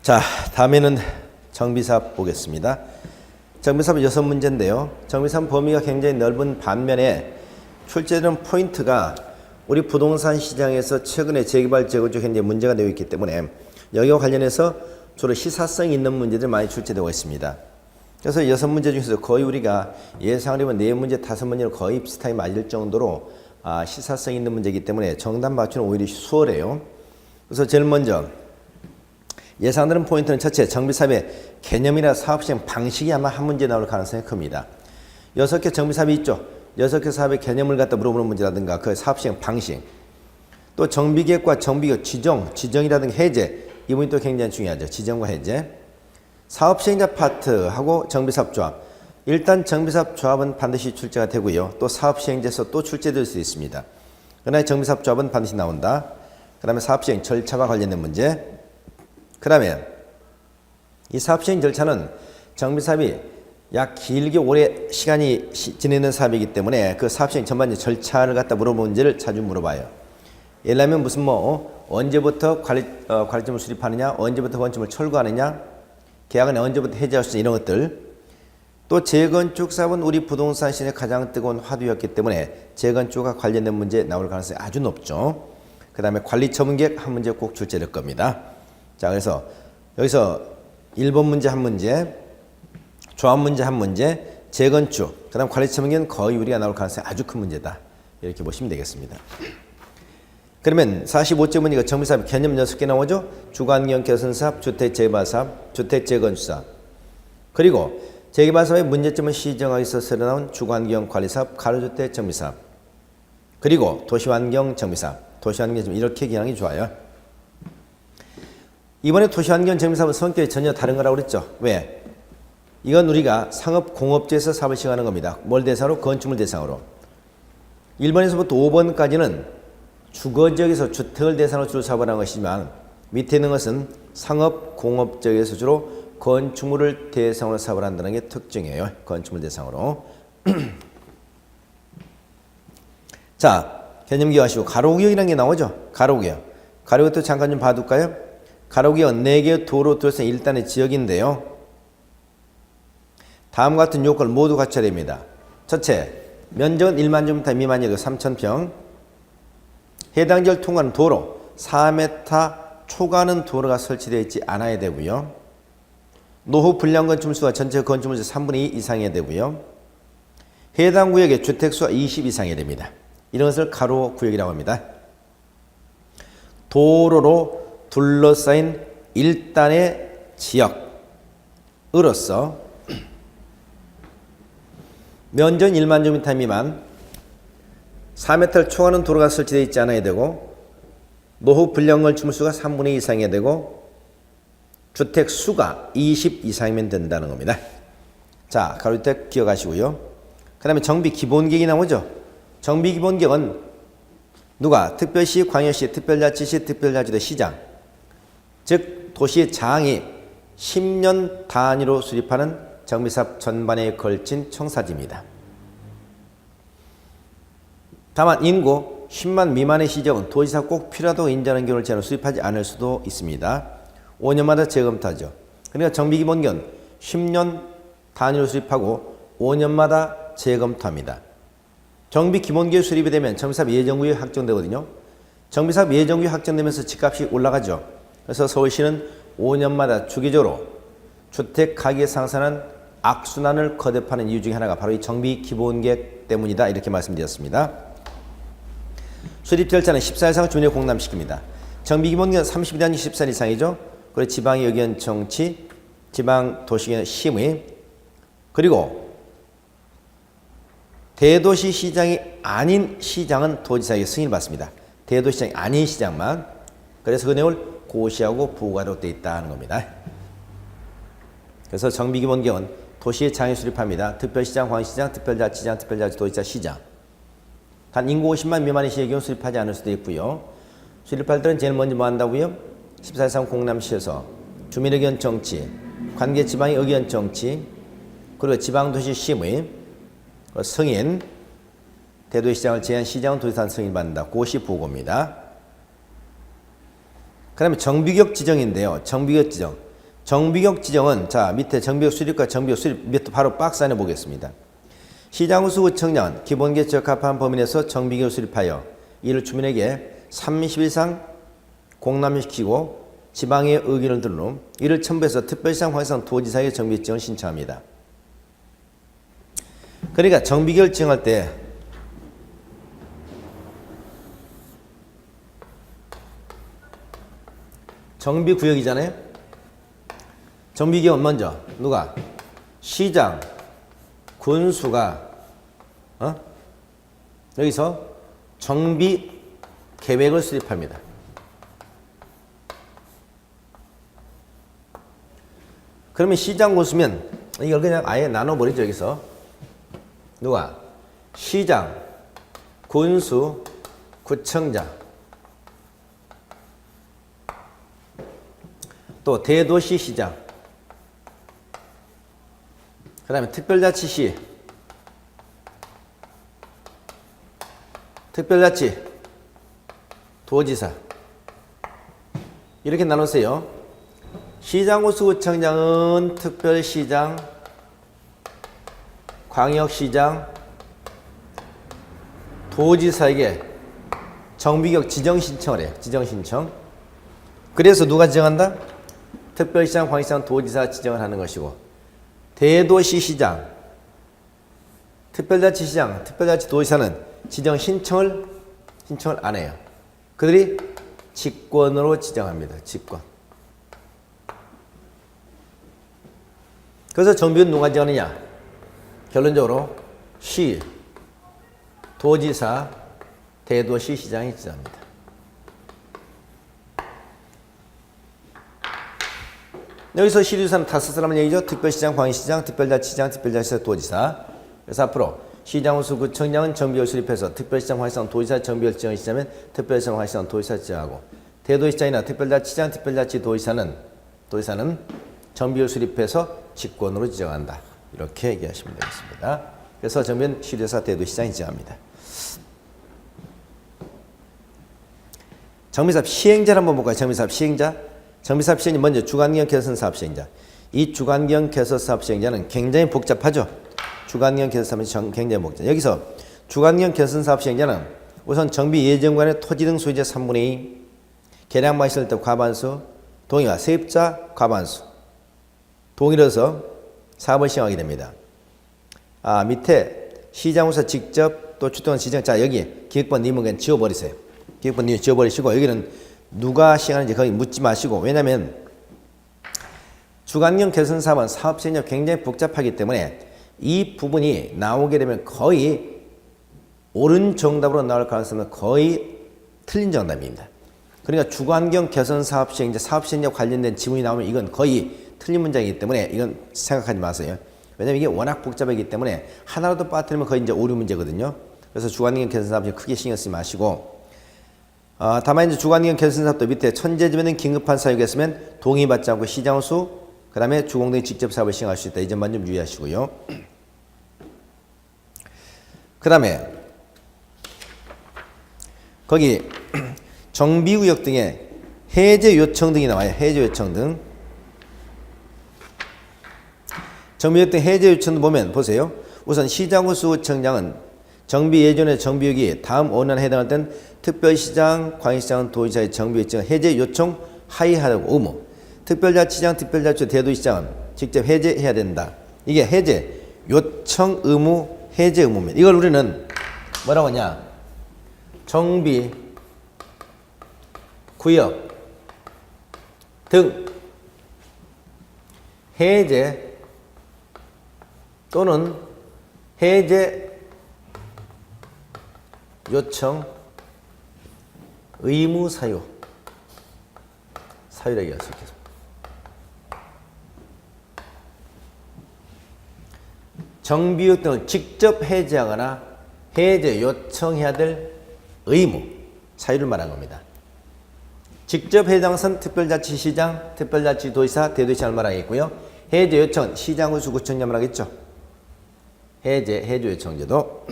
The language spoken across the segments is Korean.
자, 다음에는 정비사업 보겠습니다. 정비사업 6문제인데요. 정비사업 범위가 굉장히 넓은 반면에 출제되는 포인트가 우리 부동산 시장에서 최근에 재개발, 재건축 현재 문제가 되고 있기 때문에 여기와 관련해서 주로 시사성이 있는 문제들이 많이 출제되고 있습니다. 그래서 6문제 중에서 거의 우리가 예상을 해보면 4문제, 5문제는 거의 비슷하게 맞을 정도로 시사성 있는 문제이기 때문에 정답 맞추는 오히려 수월해요. 그래서 제일 먼저 예상되는 포인트는 첫째, 정비사업의 개념이나 사업 시행 방식이 아마 한 문제 나올 가능성이 큽니다. 6개 정비사업이 있죠. 6개 사업의 개념을 갖다 물어보는 문제라든가 그 사업 시행 방식, 또 정비계획과 정비계획 지정이라든가 해제, 이 부분이 또 굉장히 중요하죠. 지정과 해제. 사업 시행자 파트하고 정비사업 조합. 일단 정비사업 조합은 반드시 출제가 되고요. 또 사업 시행자에서 또 출제될 수 있습니다. 그러나 정비사업 조합은 반드시 나온다. 그 다음에 사업 시행 절차와 관련된 문제. 그 다음에 이 사업 시행 절차는 정비사업이 약 길게 오래 시간이 지내는 사업이기 때문에 그 사업 시행 전반적 절차를 갖다 물어보는 문제를 자주 물어봐요. 예를 들면 무슨 언제부터 관리점을 수립하느냐, 언제부터 건축물을 철거하느냐, 계약은 언제부터 해지할 수 있는 이런 것들. 또 재건축 사업은 우리 부동산 시장의 가장 뜨거운 화두였기 때문에 재건축과 관련된 문제 나올 가능성이 아주 높죠. 그 다음에 관리처분계획 한 문제 꼭 출제될 겁니다. 자, 그래서 여기서 1번 문제 한 문제, 조합 문제 한 문제, 재건축, 그 다음 관리처분계획은 거의 우리가 나올 가능성이 아주 큰 문제다. 이렇게 보시면 되겠습니다. 그러면 45째 문제가 정비사업 개념 6개 나오죠. 주거환경 개선사업, 주택재개발사업, 주택재건축사업. 그리고 재개발사업의 문제점은 시정하기 위해서 새로 나온 주거환경 관리사업, 가로주택 정비사업. 그리고 도시환경 정비사업, 도시환경 정비, 이렇게 기능이 좋아요. 이번에 도시환경 정비사업은 성격이 전혀 다른 거라고 그랬죠. 왜? 이건 우리가 상업공업지에서 사업을 시행하는 겁니다. 뭘 대상으로? 건축물 대상으로. 1번에서부터 5번까지는 주거지역에서 주택을 대상으로 주로 사업을 하는 것이지만 밑에 있는 것은 상업공업지역에서 주로 건축물을 대상으로 사업을 한다는 게 특징이에요. 건축물 대상으로. 자, 개념 기억하시고 가로구역이라는 게 나오죠. 가로구역. 가로구역도 잠깐 좀 봐둘까요? 가로구역은 4개의 도로 둘러싼 일단의 지역인데요. 다음과 같은 요건을 모두 갖춰야 됩니다. 첫째, 면적은 1만 제곱미터 미만이고 3,000평. 해당 지역을 통과하는 도로 4m 초과하는 도로가 설치되어 있지 않아야 되고요. 노후 불량 건축물 수가 전체 건축물 수 3분의 2 이상해야 되고요. 해당 구역의 주택수가 20 이상해야 됩니다. 이런 것을 가로구역이라고 합니다. 도로로 둘러싸인 일단의 지역으로서 면적 1만 제곱미터 미만 4m를 초과하는 도로가 설치되어 있지 않아야 되고 노후 불량 건축물 수가 3분의 2 이상해야 되고 주택 수가 20 이상이면 된다는 겁니다. 자, 가로주택 기억하시고요. 그 다음에 정비 기본계획이 나오죠. 정비 기본계획은 누가? 특별시, 광역시, 특별자치시, 특별자치도 시장, 즉 도시의 장이 10년 단위로 수립하는 정비사업 전반에 걸친 청사지입니다. 다만 인구 10만 미만의 시정은 도지사가 꼭 필요하다고 인정하는 경우를 제한으로 수립하지 않을 수도 있습니다. 5년마다 재검토하죠. 그러니까 정비기본계획은 10년 단위로 수립하고 5년마다 재검토합니다. 정비기본계획 수립이 되면 정비사업 예정구역이 확정되거든요. 정비사업 예정구역이 확정되면서 집값이 올라가죠. 그래서 서울시는 5년마다 주기적으로 주택 가격이 상승하는 악순환을 거듭하는 이유 중에 하나가 바로 이 정비기본계획 때문이다. 이렇게 말씀드렸습니다. 수립 절차는 14일 이상 주민에 공람시킵니다. 정비기본계획은 30일 단위 14일 이상이죠. 그리고 지방의 의견 청취, 지방도시의 심의, 그리고 대도시 시장이 아닌 시장은 도지사에게 승인을 받습니다. 대도시 시장이 아닌 시장만. 그래서 그 내용을 고시하고 부과로 되어 있다는 겁니다. 그래서 정비기본계획은 도시의 장에 수립합니다. 특별시장, 광역시장, 특별자치장, 특별자치도지사, 시장. 단 인구 50만 미만의 시의 경우 수립하지 않을 수도 있고요. 수립할 때는 제일 먼저 뭐 한다고요? 14일 이상 공람시에서 주민의견 청취, 관계지방의 의견 청취, 그리고 지방도시 심의, 승인, 대도시장을 제한 시장은 도지사는 승인을 받는다. 고시 보고입니다. 그 다음에 정비구역 지정인데요. 정비구역 지정. 정비격 지정은 자 밑에 정비격 수립과 정비격 수립 밑에 바로 박스 안에 보겠습니다. 시장구수구청장은 기본계획 적합한 범위 내에서 정비격을 수립하여 이를 주민에게 30일 이상 공람시키고 지방의 의견을 들은 후 이를 첨부해서 특별시장 관상 도지사에게 정비 지정을 신청합니다. 그러니까 정비격을 지정할 때 정비구역이잖아요. 정비격은 먼저 누가? 시장, 군수가 여기서 정비 계획을 수립합니다. 그러면 시장 군수면 이걸 그냥 아예 나눠버리죠. 여기서 누가? 시장, 군수, 구청장, 또 대도시시장, 그 다음에 특별자치시, 특별자치, 도지사 이렇게 나누세요. 시장구수구청장은 특별시장, 광역시장, 도지사에게 정비격 지정 신청을 해요. 지정 신청. 그래서 누가 지정한다? 특별시장, 광역시장, 도지사 지정을 하는 것이고 대도시시장, 특별자치시장, 특별자치도지사는 지정 신청을 안 해요. 그들이 직권으로 지정합니다. 직권. 그래서 정비는 누가 지정하느냐? 결론적으로 시, 도지사, 대도시시장이 지정합니다. 여기서 시도지사는 다섯 사람은 얘기죠. 특별시장, 광역시장, 특별자치시장, 특별자치사, 도지사. 그래서 앞으로 시장구수구청장은 정비를 수립해서 특별시장, 광역시장, 도지사 정비를 지정을 시작하면 특별시장, 광역시장, 도지사 지정하고 대도시장이나 특별자치시장, 특별자치, 도지사는 정비를 수립해서 직권으로 지정한다. 이렇게 얘기하시면 되겠습니다. 그래서 정비는 시도지사, 대도시장이 지정합니다. 정비사업 시행자를 한번 볼까요? 정비사업 시행자. 정비사업 시행자 먼저 주간경 개선 사업 시행자. 이 주간경 개선 사업 시행자는 굉장히 복잡하죠. 주간경 개선 사업이 굉장히 복잡. 여기서 주간경 개선 사업 시행자는 우선 정비 예정관의 토지 등 소유자 3분의 2, 계량 마실 때 과반수, 동의와 세입자 과반수, 동의로서 사업을 시행하게 됩니다. 밑에 시장으로서 직접 또 출동한 시장. 자, 여기 기획본 님은 그냥 지워버리세요. 기획본 님 지워버리시고 여기는 누가 시행하는지 거기 묻지 마시고, 왜냐하면 주간경 개선 사업은 사업 시행이 굉장히 복잡하기 때문에 이 부분이 나오게 되면 거의 옳은 정답으로 나올 가능성은 거의 틀린 정답입니다. 그러니까 주간경 개선 사업 시행자, 사업 시행자 관련된 지문이 나오면 이건 거의 틀린 문장이기 때문에 이건 생각하지 마세요. 왜냐하면 이게 워낙 복잡하기 때문에 하나라도 빠뜨리면 거의 이제 오류 문제거든요. 그래서 주간경 개선 사업 크게 신경 쓰지 마시고, 다만 이제 주간경 개선 사업도 밑에 천재지변은 긴급한 사유겠으면 동의받지 않고 시장수, 그 다음에 주공등이 직접 사업을 시행할 수 있다. 이 점만 좀 유의하시고요. 그 다음에 거기 정비구역 등의 해제 요청 등이 나와요. 해제 요청 등. 정비구역 등 해제 요청 등 보면 보세요. 우선 시장구수구청장은 정비 예전의 정비구역이 다음 5년에 해당할 땐 특별시장, 광역시장, 도지사의 정비 요청 해제 요청 하의하라고 의무. 특별자치장, 특별자치, 대도시장은 직접 해제해야 된다. 이게 해제 요청 의무, 해제 의무입니다. 이걸 우리는 뭐라고 하냐? 정비 구역 등 해제 또는 해제 요청 의무 사유라고 할 수 있겠습니다. 정비구역 등을 직접 해제하거나 해제 요청해야 될 의무, 사유를 말한 겁니다. 직접 해당 것은 특별자치시장, 특별자치도지사, 대도시장을 말하겠고요. 해제 요청은 시장구수구청장 말하겠죠. 해제 요청제도.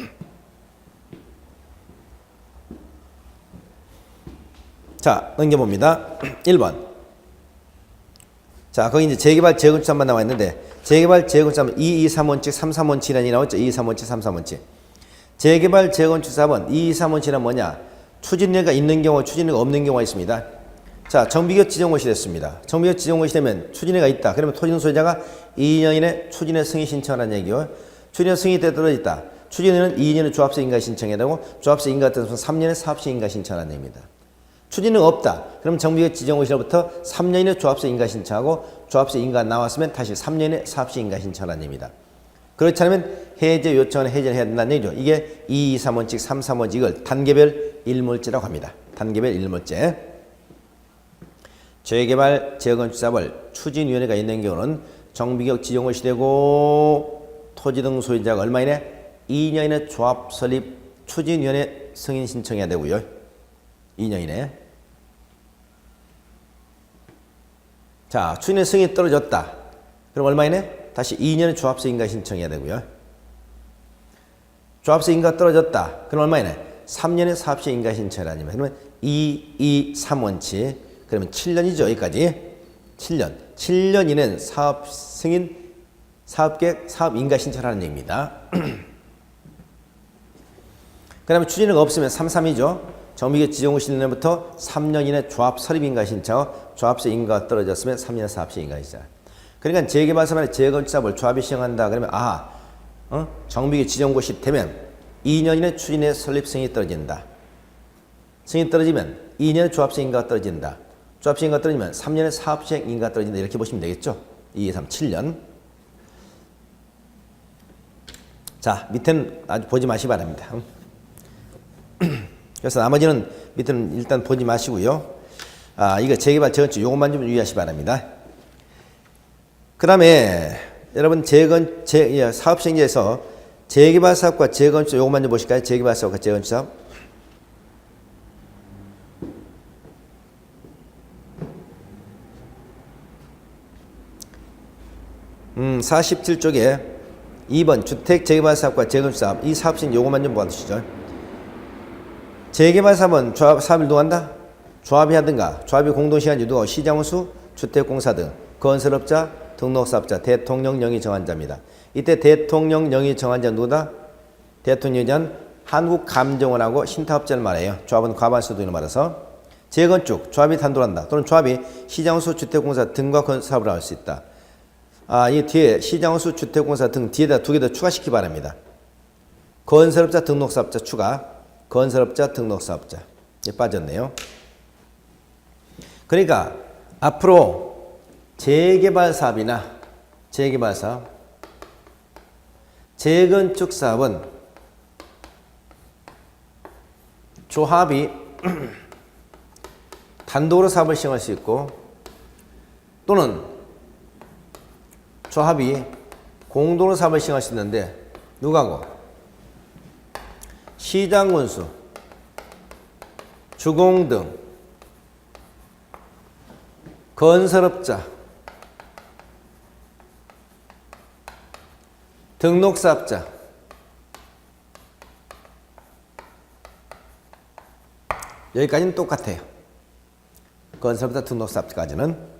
자, 넘겨봅니다. 1번. 자, 거기 이제 재개발 재건축사업만 나와 있는데, 재개발 재건축사업은 223원칙, 33원칙이라는 나왔죠? 223원칙, 33원칙. 재개발 재건축사업은 223원칙은 뭐냐? 추진료가 있는 경우, 추진료가 없는 경우가 있습니다. 자, 정비계획 지정고시 됐습니다. 정비계획 지정고시 되면 추진료가 있다. 그러면 토지는 소유자가 2년 이내 추진료 승인 신청하라는 얘기요. 추진료 승인이 때 떨어졌다. 추진료는 2년에 조합세 인가 신청해야 되고, 조합세 인가 때는 3년에 사업세 인가 신청하라는 얘기입니다. 추진료가 없다. 그럼 정비계획 지정고시로부터 3년 이내 조합세 인가 신청하고, 조합세 인가 나왔으면 다시 3년에 사업세 인가 신청하라는 얘기입니다. 그렇지 않으면 해제 요청은 해제를 해야 된다는 얘기죠. 이게 223원칙, 33원칙 이걸 단계별 일몰제라고 합니다. 단계별 일몰제. 재개발 재건축사업을 추진위원회가 있는 경우는 정비계획 지정고시 되고 토지 등 소유자가 얼마 이내? 2년 이내 조합 설립 추진위원회 승인 신청해야 되고요. 2년 이내. 자, 추진위원회 승인이 떨어졌다. 그럼 얼마 이내? 다시 2년에 조합세 인가 신청해야 되고요. 조합세 인가 떨어졌다. 그럼 얼마 이내? 3년에 사업세 인가 신청해야 됩니다. 그러면 223원칙. 그러면 7년이죠. 여기까지. 7년. 7년 이내는 사업 승인, 사업계획, 사업 인가 신청하는 얘기입니다. 그 다음에 추진료가 없으면 33이죠. 정비계획 지정고시 1년부터 3년 이내 조합 설립 인가 신청하고 조합세 인가가 떨어졌으면 3년 사업세 인가 신청. 그러니까 재개발사업에 재건축사업을 조합이 시행한다. 그러면 정비계획 지정고시 되면 2년 이내 추진의 설립 승인이 떨어진다. 승인이 떨어지면 2년에 조합세 인가가 떨어진다. 조합세 인가가 떨어지면 3년에 사업세 인가가 떨어진다. 이렇게 보시면 되겠죠. 2, 2, 3, 7년. 자, 밑에는 아주 보지 마시기 바랍니다. 그래서 나머지는 밑에는 일단 보지 마시고요. 이거 재개발 재건축 요것만 좀 유의하시기 바랍니다. 그 다음에 여러분 사업시행제에서 재개발 사업과 재건축 요것만 좀 보실까요? 재개발 사업과 재건축 사업. 47쪽에 2번 주택 재개발 사업과 재건축 사업 이 사업시행 요것만 좀 봐주시죠. 재개발 사업은 사업을 누구한다? 조합이 하든가 조합이 공동시행한지 누가 시장원수, 주택공사 등 건설업자, 등록사업자, 대통령 영위 정한자입니다. 이때 대통령 영위 정한자 누구다? 대통령이 전 한국감정원하고 신탁업자를 말해요. 조합은 과반수도를 말해서. 재건축, 조합이 단독한다. 또는 조합이 시장원수, 주택공사 등과 건설사업을 할 수 있다. 이 뒤에 시장원수, 주택공사 등 뒤에다 두 개 더 추가시키기 바랍니다. 건설업자, 등록사업자 추가. 건설업자, 등록사업자. 빠졌네요. 그러니까 앞으로 재개발 사업이나 재개발 사업, 재건축 사업은 조합이 단독으로 사업을 시행할 수 있고 또는 조합이 공동으로 사업을 시행할 수 있는데 누가고? 시장군수, 주공 등 건설업자, 등록사업자, 여기까지는 똑같아요. 건설업자, 등록사업자까지는.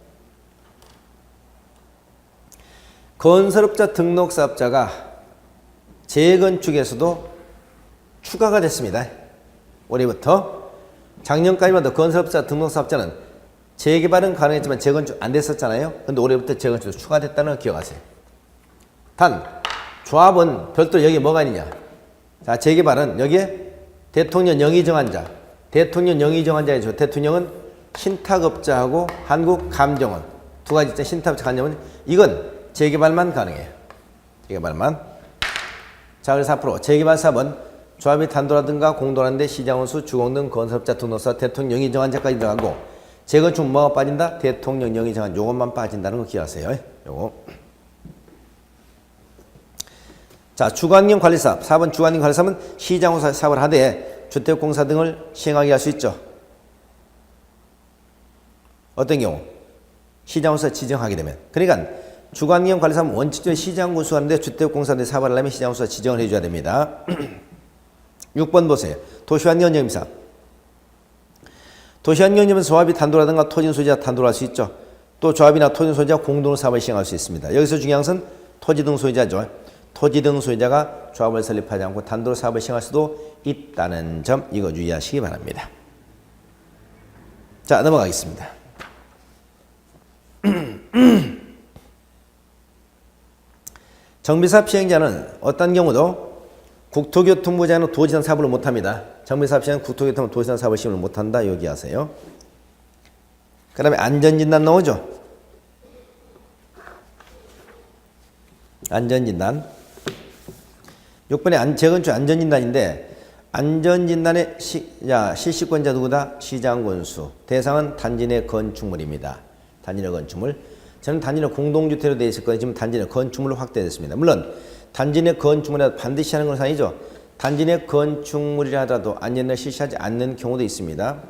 건설업자, 등록사업자가 재건축에서도 추가가 됐습니다. 올해부터. 작년까지만 해도 건설업자, 등록사업자는 재개발은 가능했지만 재건축 안 됐었잖아요. 근데 올해부터 재건축도 추가됐다는 걸 기억하세요. 단 조합은 별도로 여기에 뭐가 있느냐. 자, 재개발은 여기에 대통령 영위 정한자, 대통령 영위 정한자이죠. 대통령은 신탁업자하고 한국감정원 두 가지 있잖아요. 신탁업자, 감정원. 이건 재개발만 가능해요. 재개발만. 자, 그래서 앞으로 재개발 사업은 조합이 단독하든가 공동하는데 시장원수, 주공 등 건설업자, 등록사, 대통령 영위 정한자까지 들어가고 재건축 뭐가 빠진다? 대통령 영위 정한 요것만 빠진다는 거 기억하세요. 요거. 자, 주관경 관리사업. 4번 주관경 관리사업은 시장원수 사업을 하되 주택공사 등을 시행하게 할 수 있죠. 어떤 경우? 시장원수 지정하게 되면. 그러니까 주관경 관리사업은 원칙적으로 시장군수가 하는데 주택공사들이 사업을 하려면 시장군수가 지정을 해줘야 됩니다. 6번 보세요. 도시환경영임사. 도시환경영임은 조합이 단독하든가 토지 소유자가 단독할 수 있죠. 또 조합이나 토지 등 소유자가 공동으로 사업을 시행할 수 있습니다. 여기서 중요한 것은 토지 등 소유자죠. 토지 등 소유자가 조합을 설립하지 않고 단독으로 사업을 시행할 수도 있다는 점 이거 유의하시기 바랍니다. 자, 넘어가겠습니다. 정비사업 시행자는 어떤 경우도 국토교통부 제한은 도지상 사업을 못합니다. 정비사업 시행은 국토교통부 도지상 사업을 시행을 못한다. 여기하세요. 그 다음에 안전진단 나오죠. 안전진단. 6번에 재건축 안전진단인데 안전진단의 실시권자 누구다? 시장군수. 대상은 단지 내 건축물입니다. 단지 내 건축물. 저는 단지 내 공동주택으로 되어 있을 거예요. 지금 단지 내 건축물로 확대됐습니다. 물론 단지 내 건축물이라도 반드시 하는 건 아니죠. 단지 내 건축물이라 하더라도 안전을 실시하지 않는 경우도 있습니다.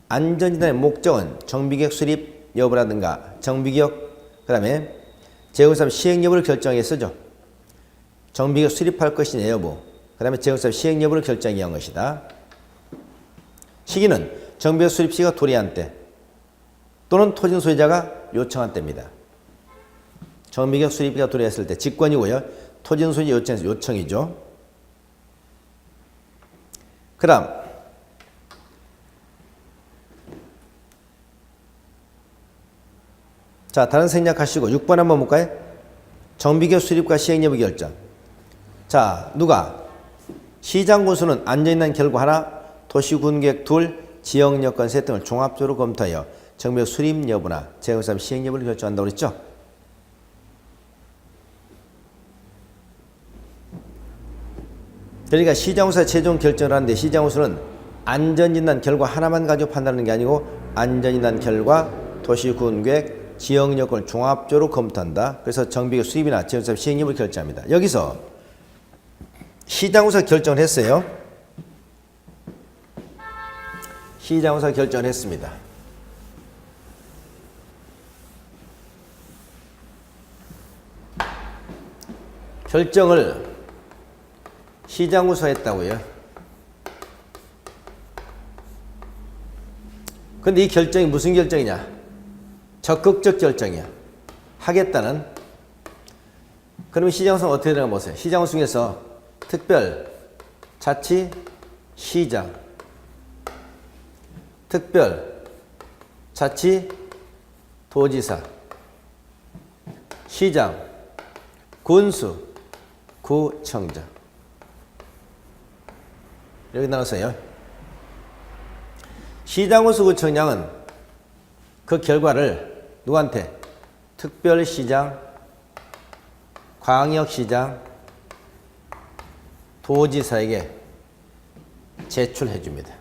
안전진단의 목적은 정비계획 수립 여부라든가 정비계획 그 다음에 재건사업 시행 여부를 결정하기 위해서죠. 정비계획 수립할 것이냐 여부 그 다음에 재건사업 시행 여부를 결정하기 위한 것이다. 시기는 정비계획 수립 시기가 도래한 때 또는 토지 소유자가 요청한 때입니다. 정비계획 수립비가 도래했을 때 직권이고요. 토지 소유자 요청에서 요청이죠. 그 다음 자, 다른 생략하시고 6번 한번 볼까요? 정비계획 수립과 시행 여부 결정. 자, 누가? 시장군수는 안전진단 결과 하나, 도시군계획 둘, 지역여건 셋 등을 종합적으로 검토하여 정비계획 수립 여부나 재건사업 시행 여부를 결정한다고 그랬죠? 그러니까 시장군수가 최종 결정을 하는데 시장군수는 안전진단 결과 하나만 가지고 판단하는 게 아니고 안전진단 결과 도시군계획 지역 여건을 종합적으로 검토한다. 그래서 정비계획 수립이나 재건사업 시행 여부를 결정합니다. 여기서 시장군수가 결정을 했어요. 시장군수가 결정을 했습니다. 결정을 시장군수가 했다고요. 근데 이 결정이 무슨 결정이냐? 적극적 결정이야. 하겠다는. 그러면 시장군수는 어떻게 되나 보세요. 시장군수 중에서 특별, 자치, 시장, 특별, 자치, 도지사, 시장, 군수, 구청장. 여기 나눴어요. 시장군수 구청장은 그 결과를 누구한테? 특별시장, 광역시장, 도지사에게 제출해 줍니다.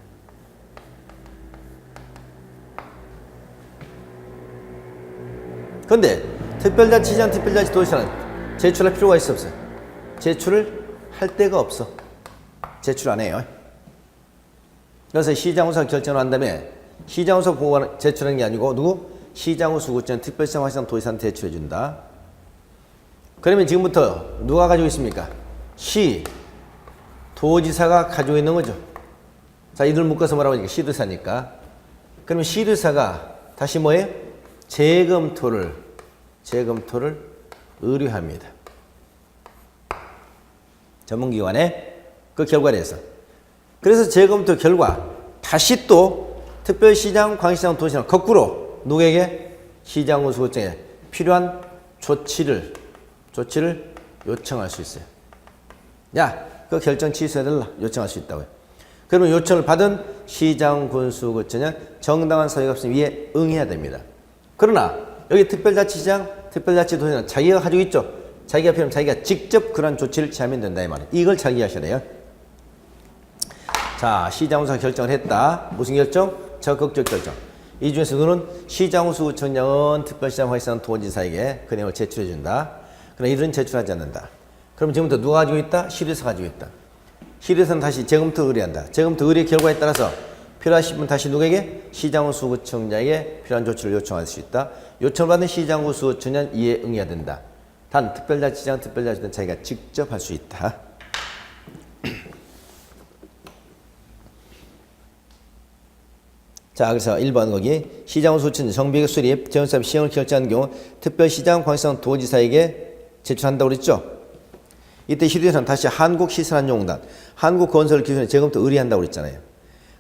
그런데 특별자치시장, 특별자치 도지사는 제출할 필요가 있어 없어요? 제출을 할 데가 없어. 제출 안 해요. 그래서 시장군수가 결정을 한 다음에 시장군수 보고 제출하는 게 아니고 누구? 시장군수 구청 특별시장, 광역시장, 도지사한테 제출해 준다. 그러면 지금부터 누가 가지고 있습니까? 시, 도지사가 가지고 있는 거죠. 자, 이들 묶어서 뭐라고 하니까 시도사니까. 그러면 시도사가 다시 뭐예요? 재검토를 의뢰합니다. 전문기관에 그 결과에 대해서. 그래서 재검토 결과 다시 또 특별시장, 광역시장, 도시장 거꾸로 누구에게? 시장군수 구청에 필요한 조치를 요청할 수 있어요. 야, 그 결정 취소해달라 요청할 수 있다고요. 그러면 요청을 받은 시장군수구청은 정당한 사유가 없으면 위에 응해야 됩니다. 그러나 여기 특별자치시장, 특별자치도시는 자기가 가지고 있죠. 자기가 필요하면 자기가 직접 그런 조치를 취하면 된다 이 말이에요. 이걸 잘 이해하셔야 돼요. 자, 시장군수가 결정을 했다. 무슨 결정? 적극적 결정. 이 중에서 누구는 시장군수구청장은 특별시장, 광역시장, 도지사에게 그 내용을 제출해 준다. 그러나 이들은 제출하지 않는다. 그럼 지금부터 누가 가지고 있다? 시도에서 가지고 있다. 시도에서는 다시 재검토 의뢰한다. 재검토 의뢰 결과에 따라서 필요하신 분 다시 누구에게? 시장군수구청장에게 필요한 조치를 요청할 수 있다. 요청을 받은 시장군수구청장은 이에 응해야 된다. 단 특별자치장, 특별자치는 자기가 직접 할 수 있다. 자, 그래서 1번 거기 시장훈 수ችን 정비계 수립 재건사업 시행을 결정한 경우 특별시장 광역시장 도지사에게 제출한다고 그랬죠. 이때 시도에서는 다시 한국시설안전공단, 한국건설기준에 재검토 의뢰한다고 그랬잖아요.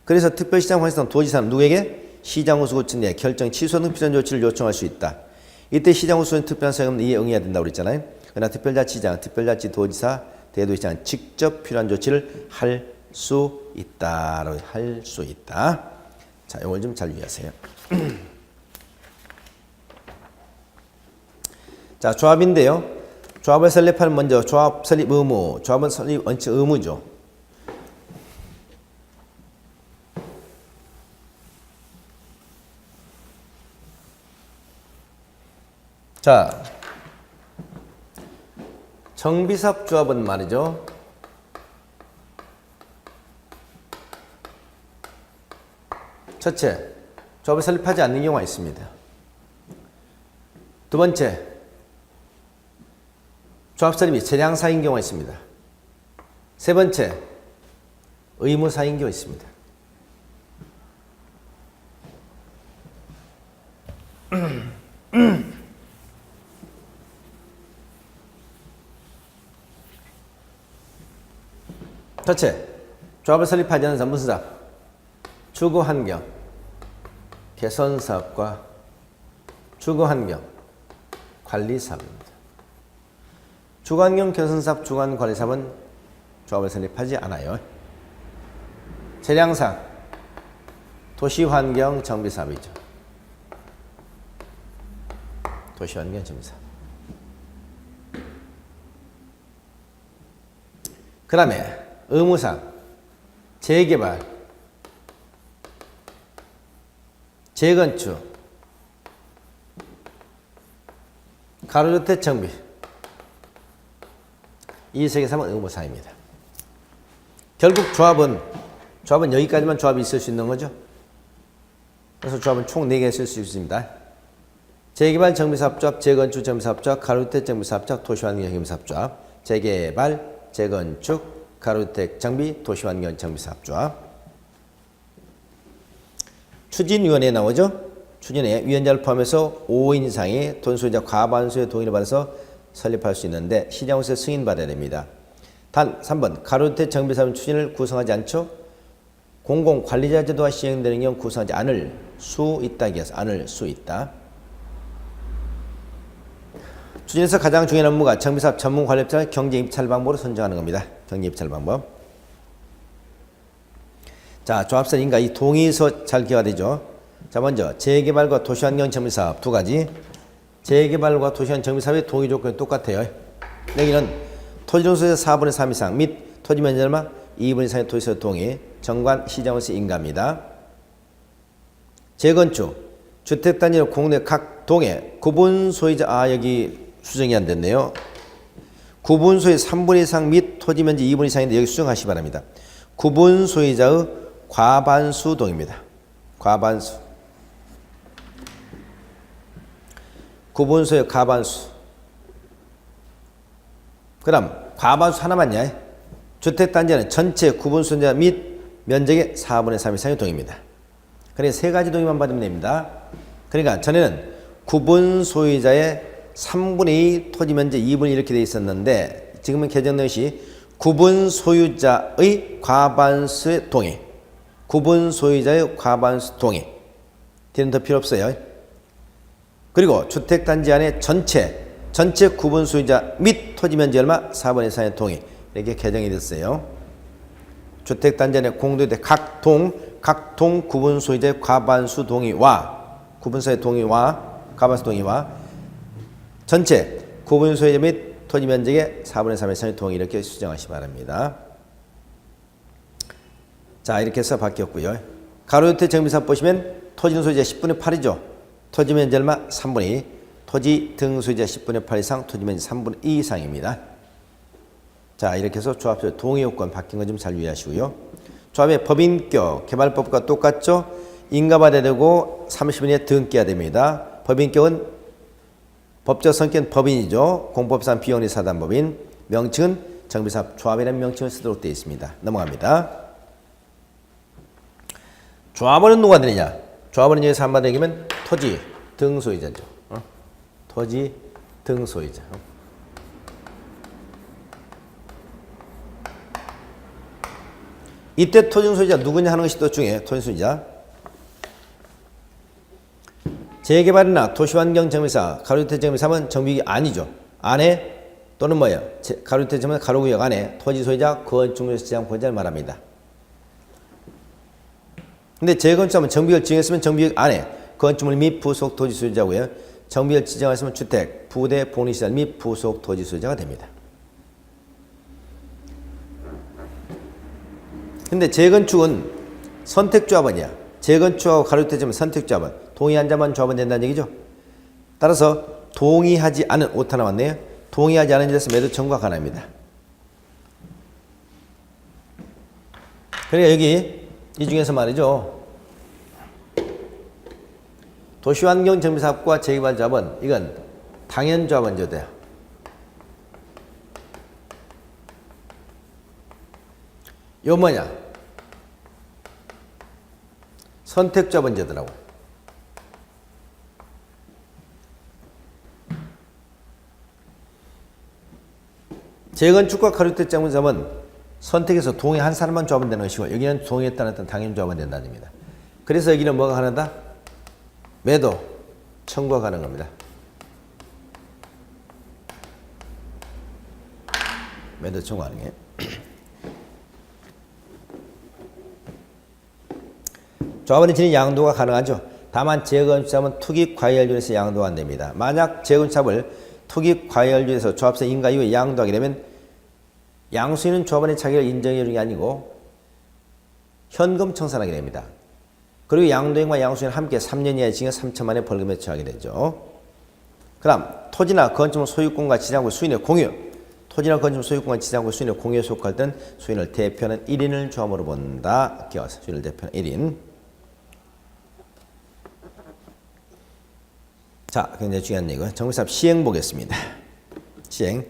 그래서 특별시장 광역시장 도지사는 누구에게? 시장훈 수고친에 결정 취소 등 필요한 조치를 요청할 수 있다. 이때 시장훈 수고친 특별한 사항은 이에 응해야 된다고 그랬잖아요. 그러나 특별자치장, 특별자치도지사, 대도시장은 직접 필요한 조치를 할 수 있다. 할 수 있다. 자, 이걸 좀 잘 유의하세요. 자, 조합인데요. 조합을 설립하는 먼저 조합 설립 의무, 조합은 설립 원칙 의무죠. 자, 정비사업 조합은 말이죠. 첫째, 조합을 설립하지 않는 경우가 있습니다. 두 번째, 조합 설립이 재량사인 경우가 있습니다. 세 번째, 의무사인 경우가 있습니다. 첫째, 조합을 설립하지 않는 사업 무슨 사업? 추구환경, 개선사업과 추구환경, 관리사업입니다. 추구환경, 개선사업, 추구관리사업은 조합을 설립하지 않아요. 재량상, 도시환경 정비사업이죠. 도시환경 정비사업. 그 다음에 의무상, 재개발, 재건축, 가로주택 정비, 이 세 개 사업은 의무사입니다. 결국 조합은 여기까지만 조합이 있을 수 있는 거죠. 그래서 조합은 총 4개 쓸 수 있습니다. 재개발 정비사업조합, 재건축 정비사업조합, 가로주택 정비사업조합, 도시환경 정비사업조합, 재개발, 재건축, 가로주택 정비, 도시환경 정비사업조합. 추진위원회에 나오죠. 추진회 위원장을 포함해서 5인 이상이 돈소유자 과반수의 동의를 받아서 설립할 수 있는데 시장으로서 승인받아야 됩니다. 단 3번 가로주택 정비사업 추진을 구성하지 않죠. 공공관리자 제도가 시행되는 경우 구성하지 않을 수 있다. 않을 수 있다. 추진에서 가장 중요한 업무가 정비사업 전문관리업자를 경제입찰 방법으로 선정하는 겁니다. 경제입찰 방법. 자, 조합선 인가 이 동의서 잘 기억해야 되죠. 자, 먼저 재개발과 도시환경 정비사업 두 가지. 재개발과 도시환경 정비사업의 동의 조건이 똑같아요. 여기는 토지종소에서 4분의 3 이상 및 토지 면적 얼마 2분의 이상의 토지소 동의, 정관 시장으로서 인가입니다. 재건축, 주택단지로 공내 각 동에 구분 소유자, 여기 수정이 안 됐네요. 구분 소유 3분의 이상 및 토지 면적 2분의 이상인데 여기 수정하시기 바랍니다. 구분 소유자의 과반수 동입니다. 과반수. 구분소의 과반수. 그 다음 과반수 하나만요. 주택단지는 전체 구분소유자 및 면적의 4분의 3 이상의 동입니다. 그래서 세 가지 동의만 받으면 됩니다. 그러니까 전에는 구분소유자의 3분의 2 토지 면적 2분의 1 이렇게 되어 있었는데 지금은 개정된 것이 구분소유자의 과반수의 동의. 구분소유자의 과반수 동의. 뒤는 더 필요 없어요. 그리고 주택단지 안에 전체 구분소유자 및 토지면적 얼마 4분의 3의 동의. 이렇게 개정이 됐어요. 주택단지 안에 공동주택 각 동 구분소유자의 과반수 동의와 구분소유의 동의와 과반수 동의와 전체 구분소유자 및 토지면적의 4분의 3의 3의 동의 이렇게 수정하시기 바랍니다. 자, 이렇게 해서 바뀌었고요. 가로주택 정비사업 보시면 토지 소유자 10분의 8이죠. 토지 면적 얼마 3분의 2. 토지 등 소유자 10분의 8 이상, 토지 면적 3분의 2 이상입니다. 자, 이렇게 해서 조합 동의 요건 바뀐 거 좀 잘 유의하시고요. 조합의 법인격, 개발법과 똑같죠. 인가받아야 되고 30일 이내 등기해야 됩니다. 법인격은 법적 성격은 법인이죠. 공법상 비영리 사단법인. 명칭은 정비사업 조합이라는 명칭을 쓰도록 되어 있습니다. 넘어갑니다. 조합원은 누가 되느냐? 조합원은 여기서 한마디로 얘기하면 토지 등 소유자죠. 토지 등 소유자. 이때 토지 등 소유자 누구냐 하는 것이 또 중요해요. 토지 소유자. 재개발이나 도시환경 정비사, 가로주택 정비사면 정비기 아니죠. 안에 또는 뭐예요? 가로주택 정비사 가로구역 안에 토지 소유자, 건축물 시장 보장을 말합니다. 근데 재건축하면 정비를 지정했으면 정비역 안에 건축물 및 부속 토지 소유자고요. 정비를 지정했으면 주택, 부대, 복리시설 및 부속 토지 소유자가 됩니다. 근데 재건축은 선택조합원이야. 재건축하고 가로주택 선택조합원. 동의한 자만 조합원 된다는 얘기죠. 따라서 동의하지 않은 오타 나왔네요. 동의하지 않은 자에서 매도 청구가 가능합니다. 그러니까 여기 이 중에서 말이죠. 도시환경정비사업과 재개발조합원 이건 당연조합원제도 돼요. 이거 뭐냐? 선택조합원제도라고. 재건축과 가로주택 정비사업은 선택해서 동의한 사람만 조합원 되는 것이고 여기는 동의했다는 어떤 당연조합원 된다는 겁니다. 그래서 여기는 뭐가 가능하다? 매도 청구가 가능한 겁니다. 매도 청구 가능해. 조합원이 지닌 양도가 가능하죠. 다만 재건축사업은 투기과열률에서 양도가 안 됩니다. 만약 재건축사업을 투기과열률에서 조합사 인가 이후에 양도하게 되면 양수인은 조합원의 자격을 인정해 주는 게 아니고 현금 청산하게 됩니다. 그리고 양도인과 양수인은 함께 3년 이하의 징역 3천만 원의 벌금에 처하게 되죠. 그 다음 토지나 건축물 소유권과 지장구 수인의 공유. 토지나 건축물 소유권과 지장구 수인의 공유에 속할 때는 수인을 대표하는 1인을 조합으로 본다. 기억하세요. 수인을 대표하는 1인. 자, 굉장히 중요한 얘기고 정비사업 시행 보겠습니다. 시행.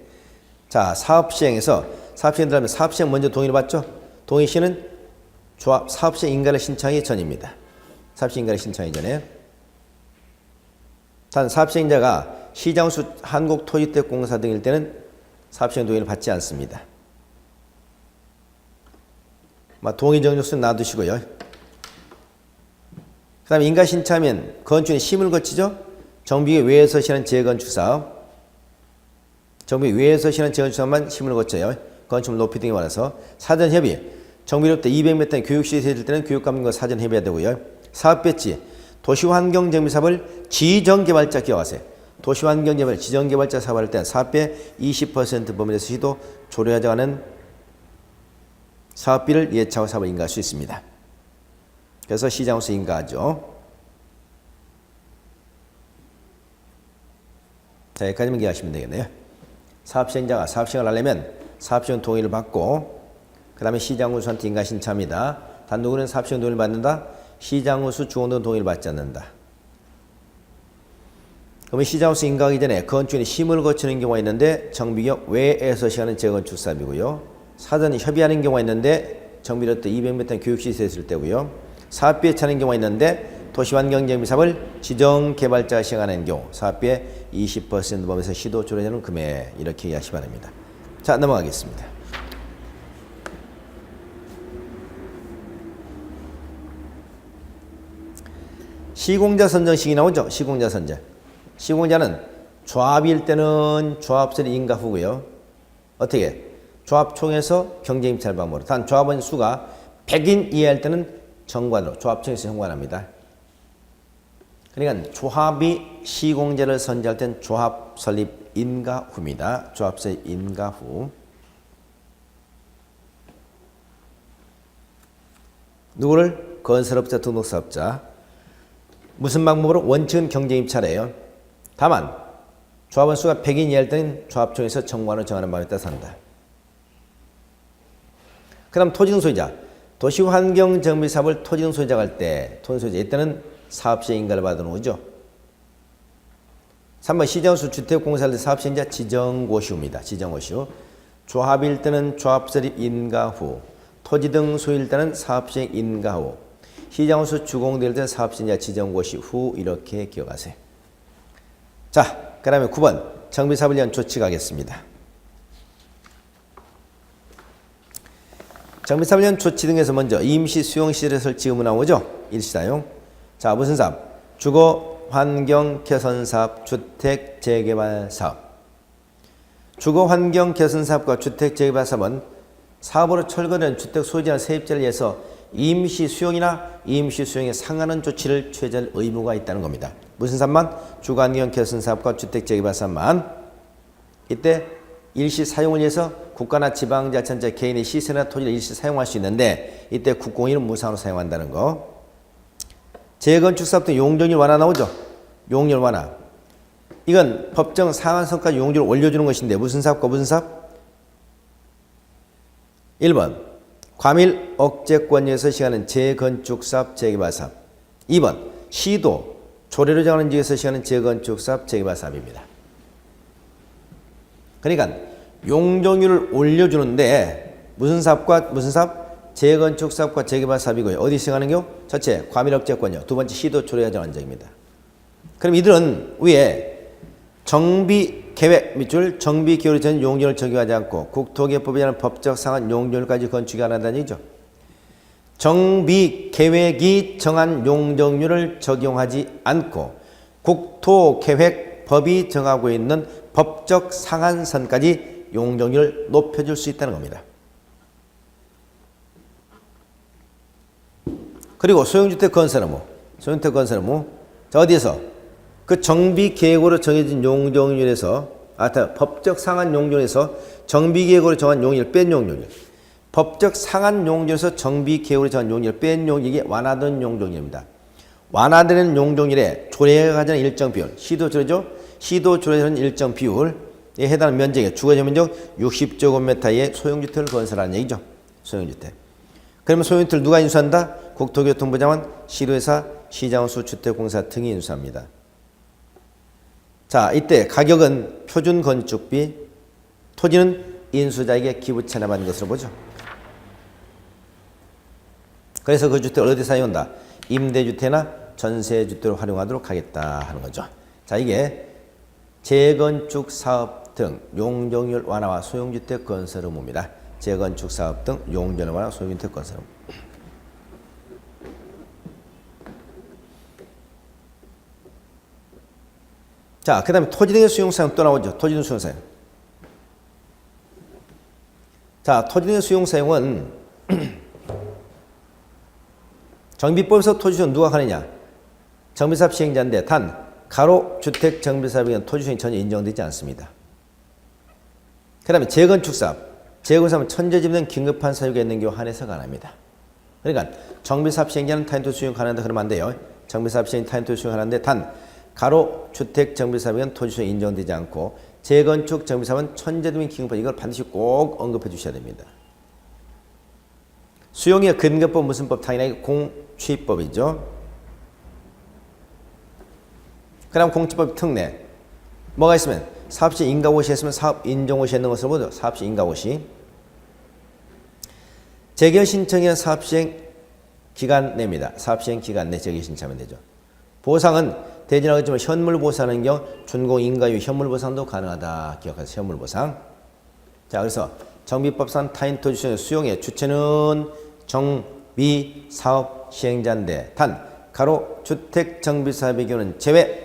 자, 사업 시행에서 사업 시행 들어가면 사업 시행 먼저 동의를 받죠. 동의 시는 조합 사업 시행 인가를 신청하기 전입니다. 사업 시행 인가를 신청하기 전에. 단 사업 시행자가 시장수 한국토지택공사 등일 때는 사업 시행 동의를 받지 않습니다. 동의 정족수는 놔두시고요. 그 다음에 인가 신청하면 건축인이 심을 거치죠. 정비계 외에서 시행하는 재건축사업, 정비 외에서 시행하는 재건축사업만 심을 거쳐요. 건축물 높이 등에 관해서 사전협의, 정비로부터 200m 교육시설이 될 때는 교육감과 사전협의가 되고요. 사업배치, 도시환경정비사업을 지정개발자 기억하세요. 도시환경개발 지정개발자 사업할 때는 사업비의 20% 범위에서 시도 조례하자는 사업비를 예차후 사업을 인가할 수 있습니다. 그래서 시장으로서 인가하죠. 자, 여기까지만 기억하시면 되겠네요. 사업시행자가 사업시행을 하려면 사업시행 동의를 받고 그 다음에 시장우수한테 인가 신청합니다. 단 누구는 사업시행 동의를 받는다? 시장우수 주공등은 동의를 받지 않는다. 그러면 시장우수 인가하기 전에 건축인이 심을 거치는 경우가 있는데 정비역 외에서 시행하는 재건축 사업이고요. 사전이 협의하는 경우가 있는데 정비로부터 200m 교육시설이 있을 때고요. 사업비에 차는 경우가 있는데 도시환경정비사업을 지정개발자가 시행하는 경우 사업비의 20% 범위에서 시도 조례되는 금액 이렇게 이해하시기 바랍니다. 자, 넘어가겠습니다. 시공자 선정식이 나오죠. 시공자 선정. 시공자는 조합일 때는 조합설이 인가 후고요. 어떻게? 조합총에서 경쟁입찰 방법으로 단 조합원 수가 100인 이하일 때는 정관으로 조합총에서 정관합니다. 그러니까 조합이 시공제를 선정할 땐 조합 설립 인가 후입니다. 조합 설립 인가 후. 누구를? 건설업자, 등록사업자. 무슨 방법으로? 원칙은 경쟁입찰이에요. 다만 조합원 수가 100인 이하일 때는 조합총에서 정관을 정하는 방법에 따라 산다. 그 다음 토지등 소유자. 도시환경정비사업을 토지등 소유자가 할 때 토지등 소유자 이때는 사업시행 인가를 받는 거죠. 3번 시정수 주택공사할 때 사업시행자 지정고시후입니다. 지정고시후. 조합일 때는 조합설립 인가 후. 토지 등 소유일 때는 사업시행 인가 후. 시장호수 주공될 때 사업시행자 지정고시 후 이렇게 기억하세요. 자, 그 다음에 9번 정비사업을 위한 조치 가겠습니다. 정비사업을 위한 조치 등에서 먼저 임시 수용시설의 설치 의무 나오죠. 일시사용. 자, 무슨 사업? 주거 환경 개선 사업, 주택 재개발 사업. 주거 환경 개선 사업과 주택 재개발 사업은 사업으로 철거된 주택 소유자나 세입자를 위해서 임시 수용이나 임시 수용에 상하는 조치를 취할 의무가 있다는 겁니다. 무슨 사업만? 주거 환경 개선 사업과 주택 재개발 사업만. 이때 일시 사용을 위해서 국가나 지방자치단체 개인의 시세나 토지를 일시 사용할 수 있는데 이때 국공유는 무상으로 사용한다는 거. 재건축 사업 등 용적률 완화 나오죠. 용적률 완화. 이건 법정 상한선까지 용적률을 올려주는 것인데 무슨 사업과 무슨 사업? 1번 과밀 억제권에서 시행하는 재건축 사업 재개발 사업. 2번 시도 조례로 정하는 지역에서 시행하는 재건축 사업 재개발 사업입니다. 그러니까 용적률을 올려주는데 무슨 사업과 무슨 사업? 재건축 사업과 재개발 사업이고요. 어디 시행하는 경우? 첫째, 과밀 억제권이요. 두 번째, 시도 조례가 정한 적입니다. 그럼 이들은 위에 정비 계획 밑줄 정비 기호를 전 용적률을 적용하지 않고 국토개법에 의한 법적 상한 용적률까지 건축이 안 한다는 얘기죠. 정비 계획이 정한 용적률을 적용하지 않고 국토계획법이 정하고 있는 법적 상한선까지 용적률을 높여줄 수 있다는 겁니다. 그리고 소형주택 건설 의무, 소형주택 건설 의무. 자, 어디에서? 그 정비계획으로 정해진 용적률에서, 법적 상한 용적률에서 정비계획으로 정한 용적률 뺀 용적률. 법적 상한 용적률에서 정비계획으로 정한 용적률 뺀 용적률이 이게 완화된 용적률입니다. 완화되는 용적률에 조례가 가진 일정 비율, 시도 조례죠? 시도 조례는 일정 비율에 해당하는 면적에 주거지 면적 60제곱미터의 소형주택을 건설하는 얘기죠. 소형주택. 그러면 소형주택을 누가 인수한다? 국토교통부 장관, 시도회사, 시장호수, 주택공사 등이 인수합니다. 자, 이때 가격은 표준 건축비, 토지는 인수자에게 기부 체납하는 것으로 보죠. 그래서 그 주택을 어디 사용한다? 임대주택이나 전세주택으로 활용하도록 하겠다 하는 거죠. 자, 이게 재건축 사업 등 용적률 완화와 소형주택 건설 의무입니다. 재건축 사업 등 용적률 완화, 소형주택 건설 의무. 자, 그 다음에 토지 등의 수용사용 또 나오죠. 토지 등 수용사용. 자, 토지 등의 수용사용은 정비법에서 토지 수용 누가 하느냐? 정비사업 시행자인데 단 가로 주택 정비사업에 의한 토지 수용이 전혀 인정되지 않습니다. 그 다음에 재건축사업. 재건축사업은 천재지변 긴급한 사유가 있는 경우 한해서가 안 합니다. 그러니까 정비사업 시행자는 타인 토지 수용 가능하다 그러면 안 돼요. 정비사업 시행 타인 토지 수용 하는데 단 가로 주택 정비사업에 의한 토지 수용이 인정되지 않고 재건축 정비사업은 천재지변 긴급한 이걸 반드시 꼭 언급해 주셔야 됩니다. 수용의 근거법 무슨 법? 당연히 공취법이죠. 그 다음 공취법 특례. 뭐가 있으면 사업시 인가고시 했으면 사업 인정고시 했는 것으로 보죠. 사업시 인가고시. 재결 신청이나 사업시행 기간 내입니다. 사업시행 기간 내 재결 신청하면 되죠. 보상은 대진하겠지만 현물 보상하는 경우 준공 인가유 현물 보상도 가능하다. 기억하세요. 현물 보상. 자, 그래서 정비법상 타인 토지 수용의 주체는 정비 사업 시행자인데 단 가로 주택 정비 사업의 경우는 제외.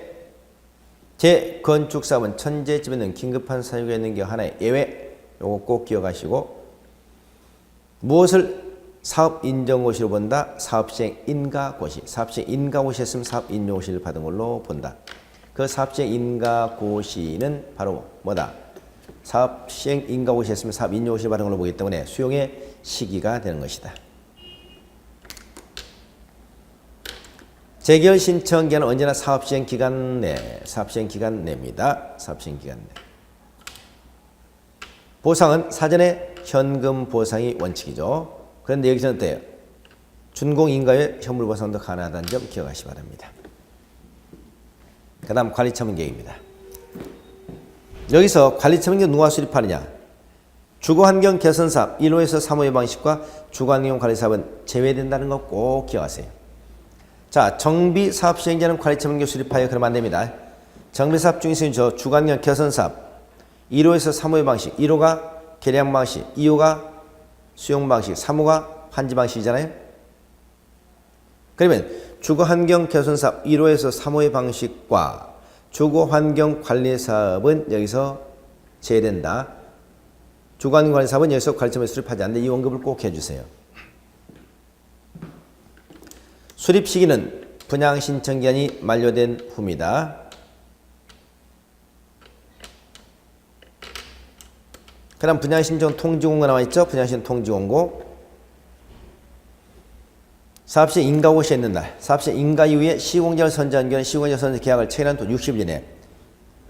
재건축 사업은 천재집에 는 긴급한 사유가 있는 경우 하나의 예외. 요거 꼭 기억하시고 무엇을 사업 인정고시로 본다? 사업시행 인가고시. 사업시행 인가고시 했으면 사업 인정고시를 받은 걸로 본다. 그 사업시행 인가고시는 바로 뭐다? 사업시행 인가고시 했으면 사업 인정고시를 받은 걸로 보기 때문에 수용의 시기가 되는 것이다. 재결 신청 기간은 언제나 사업시행 기간 내, 사업시행 기간 내입니다. 사업시행 기간 내. 보상은 사전에 현금 보상이 원칙이죠. 그런데 여기서는 어때요? 준공인가의 현물 보상도 가능하다는 점 기억하시기 바랍니다. 그 다음 관리처분계획입니다. 여기서 관리처분계획 누가 수립하느냐? 주거환경 개선사업 1호에서 3호의 방식과 주거환경 관리사업은 제외된다는 거 꼭 기억하세요. 자, 정비 사업 시행자는 관리처 분계 수립하여 그러면 안 됩니다. 정비 사업 중에서 저 주관경 개선 사업 1호에서 3호의 방식, 1호가 계량 방식, 2호가 수용 방식, 3호가 환지 방식이잖아요. 그러면 주거 환경 개선 사업 1호에서 3호의 방식과 주거 환경 관리 사업은 여기서 제외된다. 주거 환경 관리 사업은 여기서 관리처에 수립하지 않는데 이 언급을 꼭 해주세요. 수립 시기는 분양 신청 기한이 만료된 후입니다. 그 다음 분양 신청 통지공고 나와 있죠? 분양 신청 통지공고. 사업시 인가고 시했는 날, 사업시 인가 이후에 시공자를 선정한 경우 시공자 선정 계약을 체결한 또 60일 이내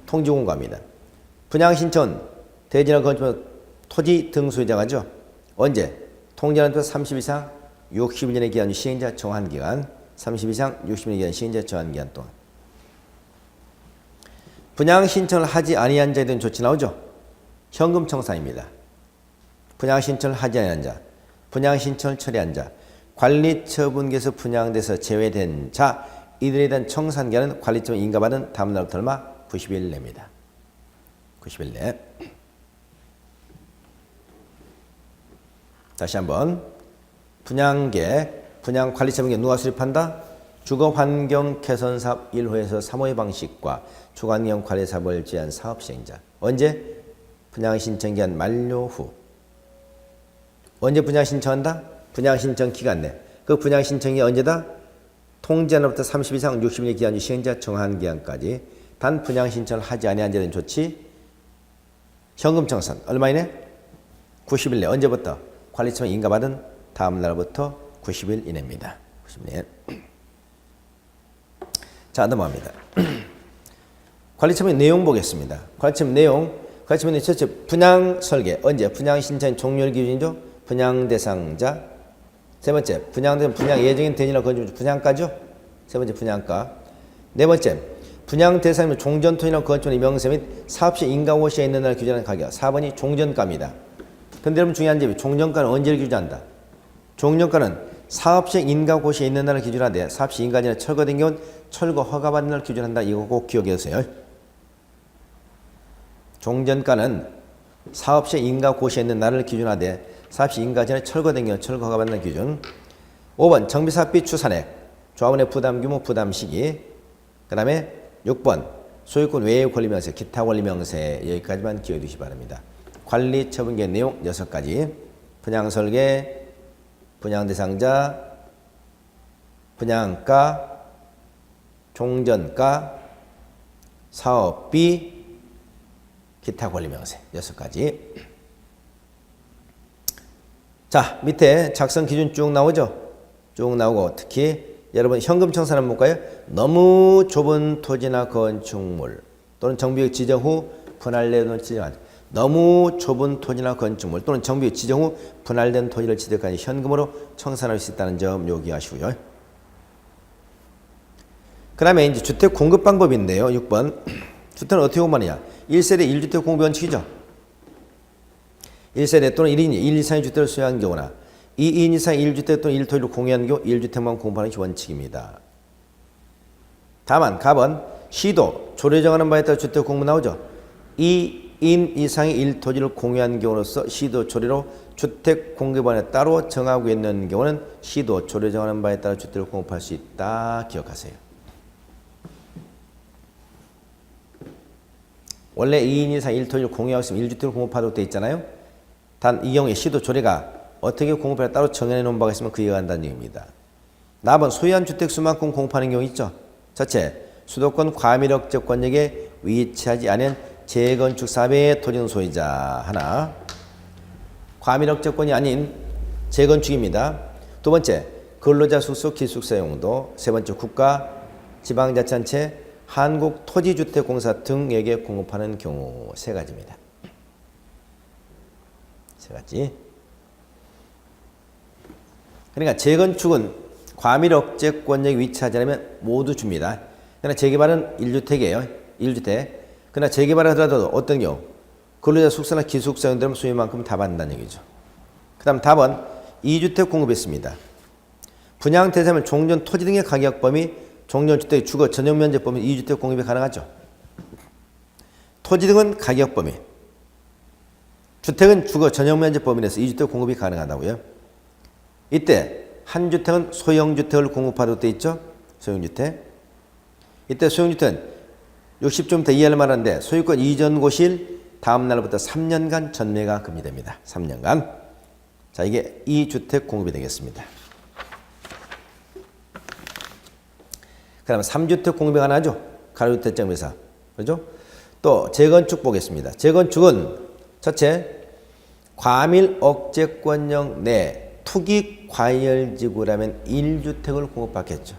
통지공고합니다. 분양 신청 대지나 건축 토지 등수의자가죠. 언제? 통지한 또 30 이상 60일 이내 기한 시행자 정한 기간, 30 이상 60일 기한 시행자 정한 기간 동안. 분양 신청을 하지 아니한 자에 대한 조치 나오죠. 현금 청산입니다. 분양 신청을 하지 아니한 자, 분양 신청을 처리한 자, 관리처분계에서 분양돼서 제외된 자, 이들에 대한 청산 기한은 관리처분 인가받은 다음 날부터 얼마? 90일 내입니다. 90일 내. 다시 한번. 분양관리처분계 누가 수립한다? 주거환경개선사업 1호에서 3호의 방식과 주거환경관리사업을 제한 사업시행자. 언제? 분양신청기한 만료 후. 언제 분양신청한다? 분양신청 기간 내. 그 분양신청이 언제다? 통지한으로부터 30 이상 60일 기한 후 시행자 정한 기한까지 단 분양신청을 하지 아니한 자는 조치 현금청산 얼마 이내? 90일 내. 언제부터? 관리처분 인가받은 다음 날부터 90일 이내입니다. 90일 내. 자, 넘어갑니다. 관리처분 내용 보겠습니다. 관리처분 내용. 관리처분의 첫째, 분양 설계. 언제? 분양 신청 종료일 기준이죠. 분양 대상자. 세 번째, 분양 예정인 대지나 건축 분양가죠. 세 번째, 분양가. 네 번째, 분양 대상이면 종전토지나 건축의 명세 및 사업시 인가고 시에 있는 날 규정하는 가격. 4번이 종전가입니다. 근데 여러분 중요한 점이 종전가는 언제를 규정한다? 종전가는 사업시 인가고 시에 있는 날을 기준하되 사업시 인가 전에 철거된 경우는 철거 허가받는 날을 기준한다. 이거 꼭 기억해 주세요. 종전가는 사업시 인가 고시에 있는 날을 기준하되 사업시 인가 전에 철거된 경우 철거 허가받는 날 기준. 5번 정비사업비 추산액, 조합원의 부담규모 부담시기. 그 다음에 6번 소유권 외의 권리명세, 기타 권리명세. 여기까지만 기억해 두시기 바랍니다. 관리처분계 내용 6가지. 분양설계, 분양대상자, 분양가, 종전가, 사업비, 기타 권리명세 6가지. 자, 밑에 작성 기준 쭉 나오죠. 쭉 나오고 특히 여러분 현금 청산 한번 볼까요? 너무 좁은 토지나 건축물 또는 정비역 지정 후 분할된 지정한 너무 좁은 토지나 건축물 또는 정비역 지정 후 분할된 토지를 취득하여 현금으로 청산할 수 있다는 점 요기하시고요. 그 다음에 이제 주택 공급 방법인데요. 6번. 주택은 어떻게 공급하느냐? 1세대 1주택 공급 원칙이죠. 1세대 또는 1인 1 이상의 주택을 소유한 경우나 2인 이상의 1주택 또는 1토지를 공유하는 경우 1주택만 공급하는 것이 원칙입니다. 다만 갑은 시도 조례 정하는 바에 따라 주택 공급 나오죠. 2인 이상의 1토지를 공유한 경우로서 시도 조례로 주택 공급안에 따로 정하고 있는 경우는 시도 조례 정하는 바에 따라 주택을 공급할 수 있다. 기억하세요. 원래 2인 이상 1토지를 공유하고 있으면 1주택을 공급하도록 되어 있잖아요. 단 이 경우에 시도 조례가 어떻게 공급하려 따로 정해놓은 바가 있으면 그 이해가 한다는 얘기입니다. 나번 소유한 주택 수만큼 공급하는 경우 있죠. 첫째, 수도권 과밀억제 권역에 위치하지 않은 재건축 사업의 토지는 소유자 하나. 과밀억제권이 아닌 재건축입니다. 두 번째, 근로자 숙소 기숙사 용도. 세 번째, 국가, 지방자치단체, 한국토지주택공사 등에게 공급하는 경우. 세 가지입니다. 세 가지. 그러니까 재건축은 과밀억제권역에 위치하지 않으면 모두 줍니다. 그러나 재개발은 1주택이에요. 1주택. 그러나 재개발을 하더라도 어떤 경우? 근로자 숙소나 기숙사 용도면 소유만큼 다 받는다는 얘기죠. 그 다음 답은 2주택 공급했습니다. 분양 대상물 종전 토지 등의 가격 범위, 종전 주택 주거 전용 면적 범위 2주택 공급이 가능하죠. 토지 등은 가격 범위, 주택은 주거 전용 면적 범위 내에서 2주택 공급이 가능하다고요. 이때 한 주택은 소형 주택을 공급하도록 되어 있죠. 소형 주택. 이때 소형 주택은 60제곱미터 이하를 말하는데 소유권 이전 고시일 다음 날부터 3년간 전매가 금지됩니다. 3년간. 자, 이게 2주택 공급이 되겠습니다. 그다음에 3주택 공급이 가능하죠. 가로주택점에서. 그죠? 또 재건축 보겠습니다. 재건축은 첫째, 과밀 억제권역 내 투기 과열지구라면 1주택을 공급받겠죠.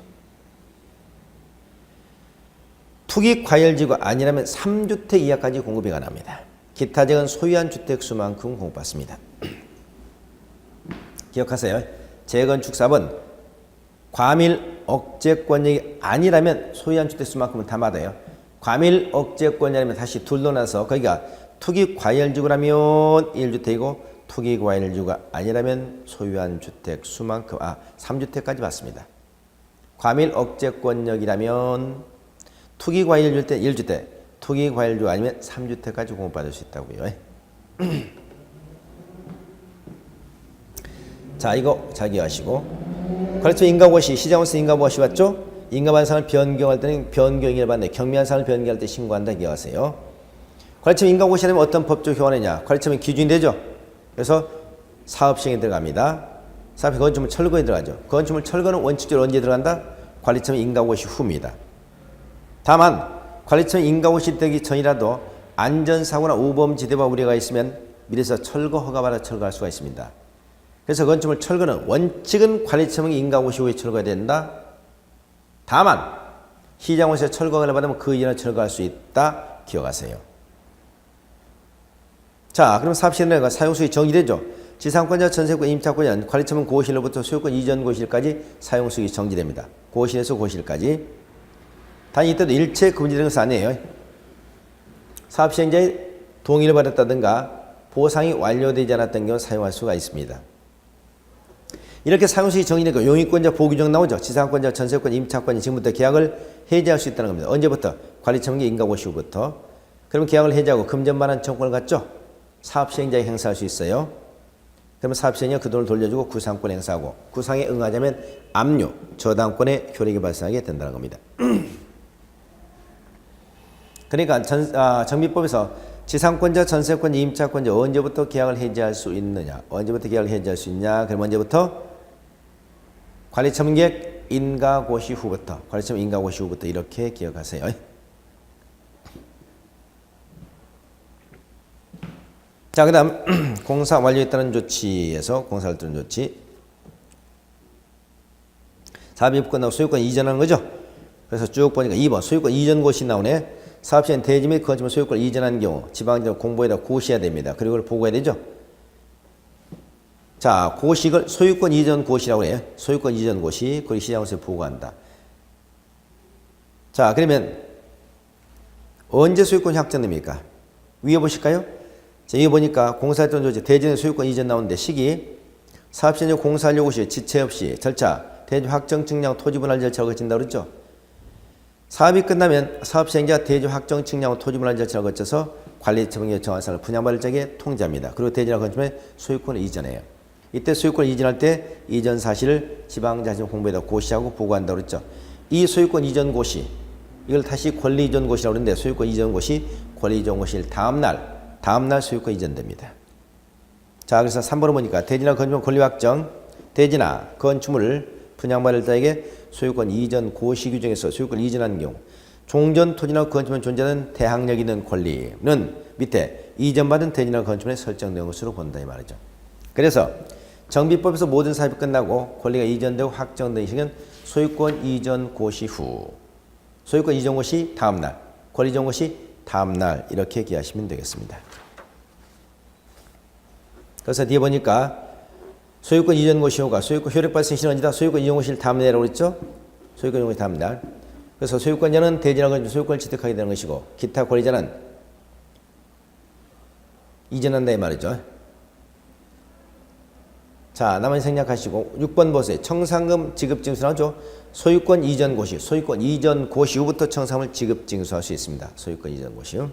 투기 과열지구 아니라면 3주택 이하까지 공급이 가능합니다. 기타 지역은 소유한 주택 수만큼 공급받습니다. 기억하세요. 재건축 사업은 과밀 억제권역이 아니라면 소유한 주택 수만큼은 다 받아요. 과밀 억제권역이라면 다시 둘로 나서 거기가 투기 과열지구라면 1주택이고 투기 과열지구가 아니라면 소유한 주택 수만큼 3주택까지 받습니다. 과밀 억제권역이라면 투기 과열지구 때 1주택, 투기 과열지구 아니면 3주택까지 공급받을 수 있다고요. 자, 이거 잘 기억하시고. 그렇죠. 인가고시, 시장원서 인가고시 맞죠? 인가반상을 변경할 때는 변경이라 받네. 경미한상을 변경할 때 신고한다 기억하세요. 관리처분 인가고시 하면 어떤 법적 효과느냐? 관리처분 기준이 되죠. 그래서 사업시행에 들어갑니다. 사업시 건축물 철거에 들어가죠. 건축물 철거는 원칙적으로 언제 들어간다? 관리처분 인가고시 후입니다. 다만 관리처분 인가고시 되기 전이라도 안전사고나 우범지대와 우려가 있으면 미리서 철거 허가받아 철거할 수가 있습니다. 그래서 건축물 철거는 원칙은 관리처분 인가고시 후에 철거해야 된다. 다만 시장원에서 철거를 받으면 그 이전에 철거할 수 있다. 기억하세요. 자, 그럼 사업시행과 사용수익이 정지되죠. 지상권자, 전세권, 임차권자, 관리처분 고시일로부터 소유권 이전 고시일까지 사용수익이 정지됩니다. 고시에서 고시일까지. 단 이때도 일체 금지되는 것은 아니에요. 사업시행자의 동의를 받았다든가 보상이 완료되지 않았던 경우 사용할 수가 있습니다. 이렇게 사용수익이 정지되고 용익권자 보규정 나오죠. 지상권자, 전세권, 임차권이 지금부터 계약을 해지할 수 있다는 겁니다. 언제부터? 관리처분기 인가고시 후부터. 그러면 계약을 해지하고 금전반환 청구권을 갖죠. 사업시행자에 행사할 수 있어요. 그러면 사업시행자가 그 돈을 돌려주고 구상권 행사하고 구상에 응하자면 압류, 저당권의 효력이 발생하게 된다는 겁니다. 그러니까 정비법에서 지상권자, 전세권자, 임차권자 언제부터 계약을 해지할 수 있느냐? 언제부터 계약을 해지할 수 있냐? 그럼 언제부터? 관리처분계획 인가고시 후부터. 관리처분 인가고시 후부터 이렇게 기억하세요. 자, 그 다음 공사 완료했다는 조치에서 공사를 뜨는 조치. 사업이 끝나고 소유권 이전하는 거죠. 그래서 쭉 보니까 2번 소유권 이전 고시 나오네. 사업시행 대지 및 건축물 소유권을 이전한 경우 지방지방 공보에다 고시해야 됩니다. 그리고 그걸 보고해야 되죠. 자, 고시를 소유권 이전 고시라고 해요. 소유권 이전 고시, 그리고 시장원서에 보고한다. 자, 그러면 언제 소유권이 확정됩니까? 위에 보실까요? 자, 여기 보니까 공사했던 조치 대지의 소유권 이전 나오는데 시기 사업시행 공사하려고 시 지체 없이 절차 대지 확정 측량 토지 분할 절차가 거친다고 그랬죠. 사업이 끝나면 사업시행자가 대지 확정 측량후 토지 분할 절차를 거쳐서 관리처분계 정한사를 분양받을 적에 통지합니다. 그리고 대지나 건축물의 소유권을 이전해요. 이때 소유권을 이전할 때 이전 사실을 지방자치단 공부에다 고시하고 보고한다고 그랬죠. 이 소유권 이전 고시, 이걸 다시 권리 이전 고시라고 그러는데 소유권 이전 고시, 권리 이전 고시일 다음날 소유권 이전됩니다. 자, 그래서 3번을 보니까 대지나 건축물 권리 확정, 대지나 건축물을 분양받을 자에게 소유권 이전 고시 규정에서 소유권 이전한 경우 종전 토지나 건축물에 존재하는 대항력 있는 권리는 밑에 이전받은 대지나 건축물에 설정된 것으로 본다 이 말이죠. 그래서 정비법에서 모든 사업이 끝나고 권리가 이전되고 확정된 시기는 소유권 이전 고시 후, 소유권 이전 고시 다음날, 권리 이전 고시 다음날 이렇게 기하시면 되겠습니다. 그래서 뒤에 보니까 소유권 이전 고시 후가 소유권 효력 발생 시는 언제다? 소유권 이전 고시를 다음날이라고 그랬죠? 소유권 이전 고시 다음날. 그래서 소유권자는 대지나 건축물 소유권을 취득하게 되는 것이고 기타 권리자는 이전한다 이 말이죠. 자, 나머지 생략하시고 6번 보세요. 청산금 지급징수 나오죠. 소유권 이전 고시, 소유권 이전 고시 후부터 청산금을 지급징수할 수 있습니다. 소유권 이전 고시 후.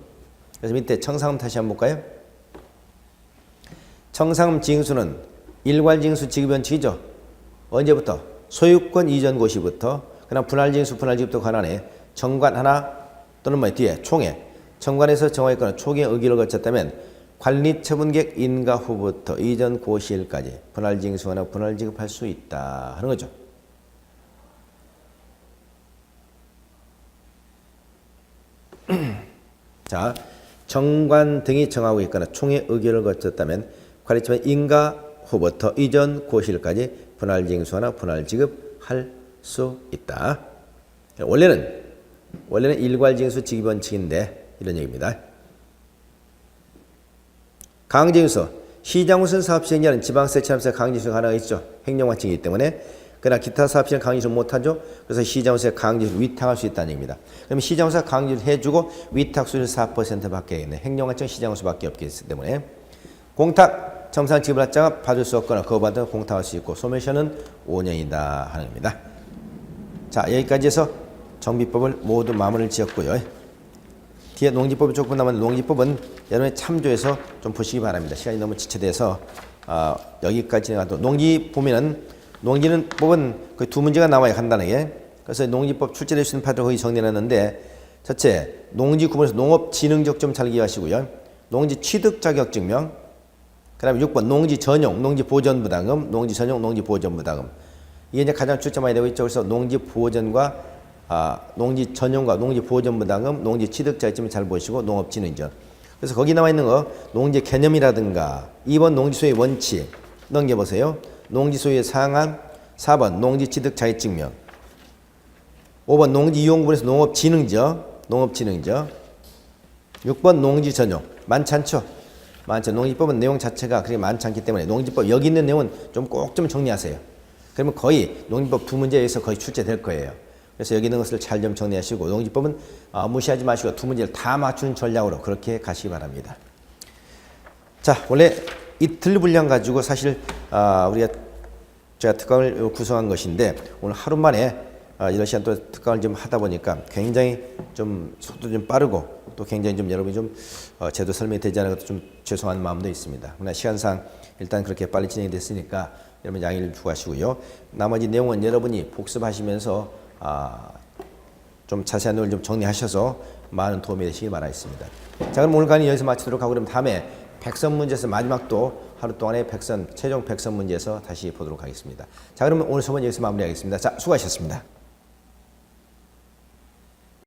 그래서 밑에 청산금 다시 한번 볼까요? 청산금 징수는 일괄징수 지급원칙이죠. 언제부터? 소유권 이전 고시부터. 그다음 분할징수 분할지급도 관한에 정관 하나 또는 뭐 뒤에 총회 정관에서 정하였거나 총회 의결을 거쳤다면 관리처분계획 인가 후부터 이전 고시일까지 분할징수하나 분할지급할 수 있다 하는 거죠. 자, 정관 등이 정하고 있거나 총회 의결을 거쳤다면 관리처분 인가 후부터 이전 고시일까지 분할징수하나 분할지급할 수 있다. 원래는 일괄징수 지급원칙인데 이런 얘기입니다. 강제징수, 시장우선 사업시행자는 지방세, 체납세 강제징수 가능하겠죠. 행정원칙이기 때문에. 그러나 기타 사업시행 강제징수 못하죠. 그래서 시장우세 강제징수 위탁할 수 있다는 얘기입니다. 그럼 시장우세 강제징수 해주고 위탁수를 4%밖에 있네. 행정원칙 시장우수밖에 없기 때문에. 공탁, 청산 지급을 하자가 받을 수 없거나 거부받으면 공탁할 수 있고 소멸시효는 5년이다 하는 겁니다. 자, 여기까지 해서 정비법을 모두 마무리를 지었고요. 뒤에 농지법이 조금 남은 농지법은 여러분이 참조해서 좀 보시기 바랍니다. 시간이 너무 지체돼서 여기까지 진행하도 농지 보면은 농지는 법은 거의 두 문제가 나와요. 간단하게. 그래서 농지법 출제될 수 있는 파트를 거의 정리해놨는데 첫째, 농지 구분에서 농업진흥적 좀 잘 기억하시고요. 농지 취득 자격증명, 그 다음에 6번 농지 전용, 농지 보전부담금, 농지 전용, 농지 보전부담금. 이게 이제 가장 출제 많이 되고 있죠. 그래서 농지 보전과 농지 전용과 농지 보전부담금, 농지 취득자격증을 잘 보시고 농업진흥적. 그래서 거기 나와 있는 거 농지 개념이라든가 2번 농지 소유의 원칙 넘겨보세요. 농지 소유의 상한, 4번 농지 취득자격증명, 5번 농지 이용구분에서 농업진흥적, 6번 농지 전용. 많지 않죠? 많죠. 농지법은 내용 자체가 그렇게 많지 않기 때문에 농지법 여기 있는 내용은 좀 꼭 좀 정리하세요. 그러면 거의 농지법 두 문제에서 거의 출제될 거예요. 그래서 여기 있는 것을 잘 좀 정리하시고 농지법은 무시하지 마시고 두 문제를 다 맞추는 전략으로 그렇게 가시기 바랍니다. 자, 원래 이틀 분량 가지고 사실 제가 특강을 구성한 것인데 오늘 하루 만에 이런 시간 또 특강을 좀 하다 보니까 굉장히 좀 속도 좀 빠르고 또 굉장히 좀 여러분이 좀 제대로 설명이 되지 않은 것도 좀 죄송한 마음도 있습니다. 그러나 시간상 일단 그렇게 빨리 진행이 됐으니까 여러분 양해를 구하시고요. 나머지 내용은 여러분이 복습하시면서 좀 자세한 내용을 좀 정리하셔서 많은 도움이 되시길 바라겠습니다. 자, 그럼 오늘 강의 여기서 마치도록 하고 그럼 다음에 백선 문제에서 마지막 또 하루 동안의 최종 백선 문제에서 다시 보도록 하겠습니다. 자, 그러면 오늘 수업은 여기서 마무리하겠습니다. 자, 수고하셨습니다.